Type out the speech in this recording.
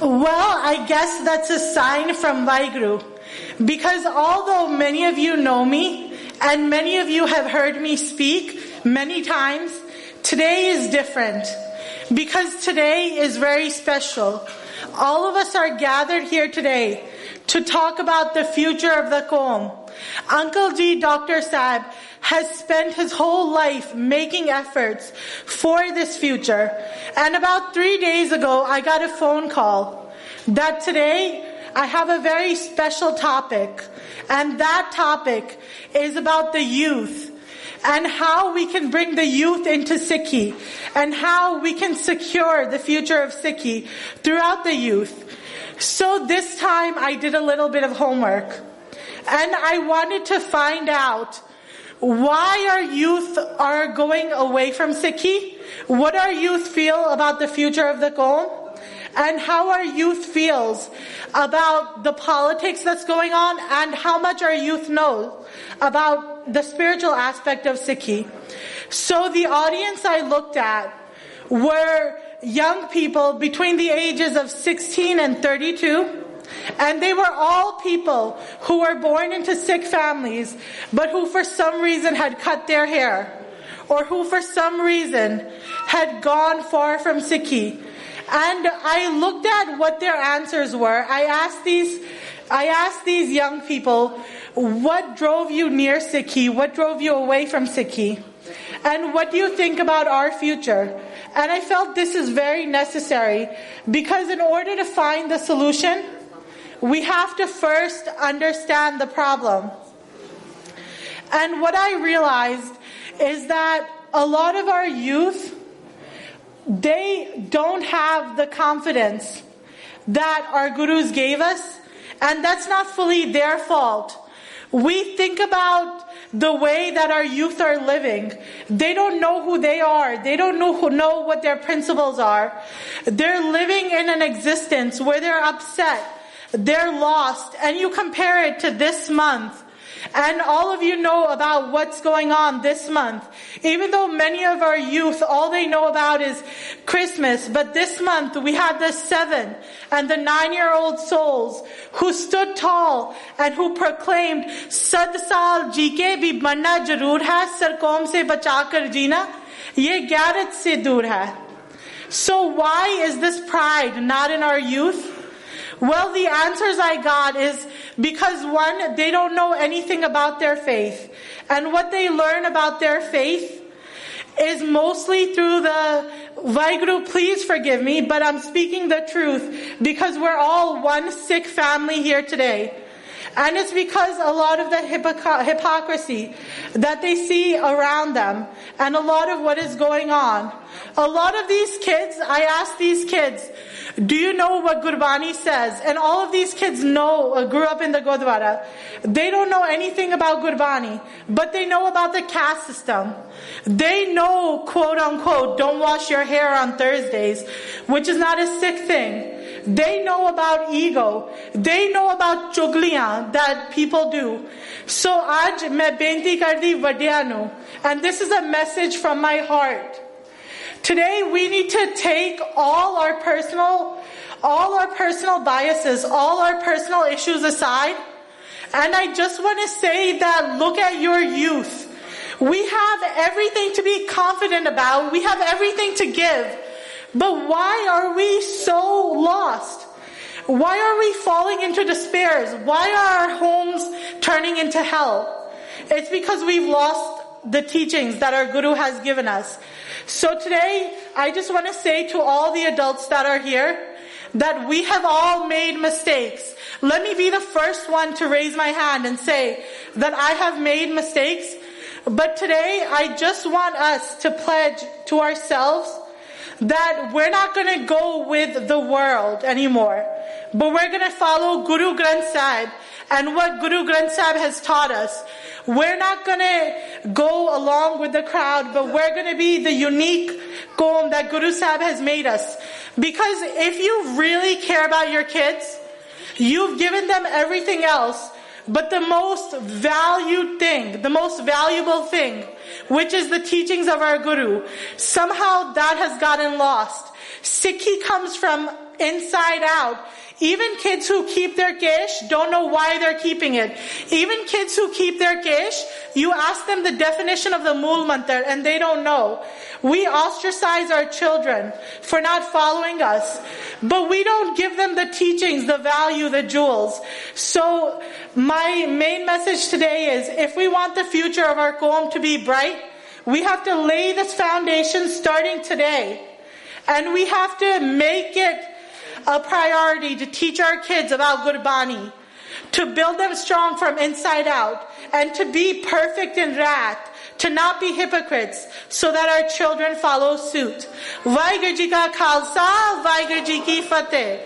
Well, I guess that's a sign from Vaheguru. Because although many of you know me, and many of you have heard me speak many times, today is different. Because today is very special. All of us are gathered here today to talk about the future of the Qawm. Uncle Ji, Dr. Saab, has spent his whole life making efforts for this future. And about 3 days ago, I got a phone call that today I have a very special topic. And that topic is about the youth and how we can bring the youth into Sikhi and how we can secure the future of Sikhi throughout the youth. So this time I did a little bit of homework and I wanted to find out why our youth are going away from Sikhi, what our youth feel about the future of the Qawm, and how our youth feels about the politics that's going on and how much our youth knows about the spiritual aspect of Sikhi. So the audience I looked at were young people between the ages of 16 and 32. And they were all people who were born into Sikh families, but who for some reason had cut their hair, or who for some reason had gone far from Sikhi. And I looked at what their answers were. I asked these young people, what drove you near Sikhi? What drove you away from Sikhi? And what do you think about our future? And I felt this is very necessary, because in order to find the solution, we have to first understand the problem. And what I realized is that a lot of our youth, they don't have the confidence that our gurus gave us, and that's not fully their fault. We think about the way that our youth are living. They don't know who they are. They don't know what their principles are. They're living in an existence where they're upset. They're lost. And you compare it to this month. And all of you know about what's going on this month. Even though many of our youth, all they know about is Christmas. But this month we had the 7 and the 9-year-old souls who stood tall and who proclaimed, "Sad saal jeeke bhi marna jarur hai, sar qaum se bacha kar jeena, ye gairat se dur hai." So why is this pride not in our youth? Well, the answers I got is because, one, they don't know anything about their faith. And what they learn about their faith is mostly through the Vaheguru, please forgive me, but I'm speaking the truth because we're all one Sikh family here today. And it's because a lot of the hypocrisy that they see around them and a lot of what is going on. A lot of these kids, I asked these kids, do you know what Gurbani says? And all of these kids grew up in the Gurdwara. They don't know anything about Gurbani, but they know about the caste system. They know, quote unquote, don't wash your hair on Thursdays, which is not a Sikh thing. They know about ego. They know about chugliyan that people do. So aaj main benti kardi vaddiyan nu, and this is a message from my heart. Today we need to take all our personal biases, all our personal issues aside. And I just want to say that look at your youth. We have everything to be confident about. We have everything to give. But why are we so lost? Why are we falling into despairs? Why are our homes turning into hell? It's because we've lost the teachings that our Guru has given us. So today, I just want to say to all the adults that are here, that we have all made mistakes. Let me be the first one to raise my hand and say that I have made mistakes. But today, I just want us to pledge to ourselves that we're not going to go with the world anymore, but we're going to follow Guru Granth Sahib and what Guru Granth Sahib has taught us. We're not going to go along with the crowd, but we're going to be the unique Qawm that Guru Sahib has made us. Because if you really care about your kids, you've given them everything else, but the most valued thing, the most valuable thing, which is the teachings of our Guru, somehow that has gotten lost. Sikhi comes from inside out. Even kids who keep their gish don't know why they're keeping it. Even kids who keep their gish, you ask them the definition of the Mool Mantar and they don't know. We ostracize our children for not following us, but we don't give them the teachings, the value, the jewels. So my main message today is, if we want the future of our Qawm to be bright, we have to lay this foundation starting today. And we have to make it a priority to teach our kids about Gurbani, to build them strong from inside out, and to be perfect in Raat, to not be hypocrites, so that our children follow suit. Vaheguru Ji Ka Khalsa, Vaheguru Ji Ki Fateh.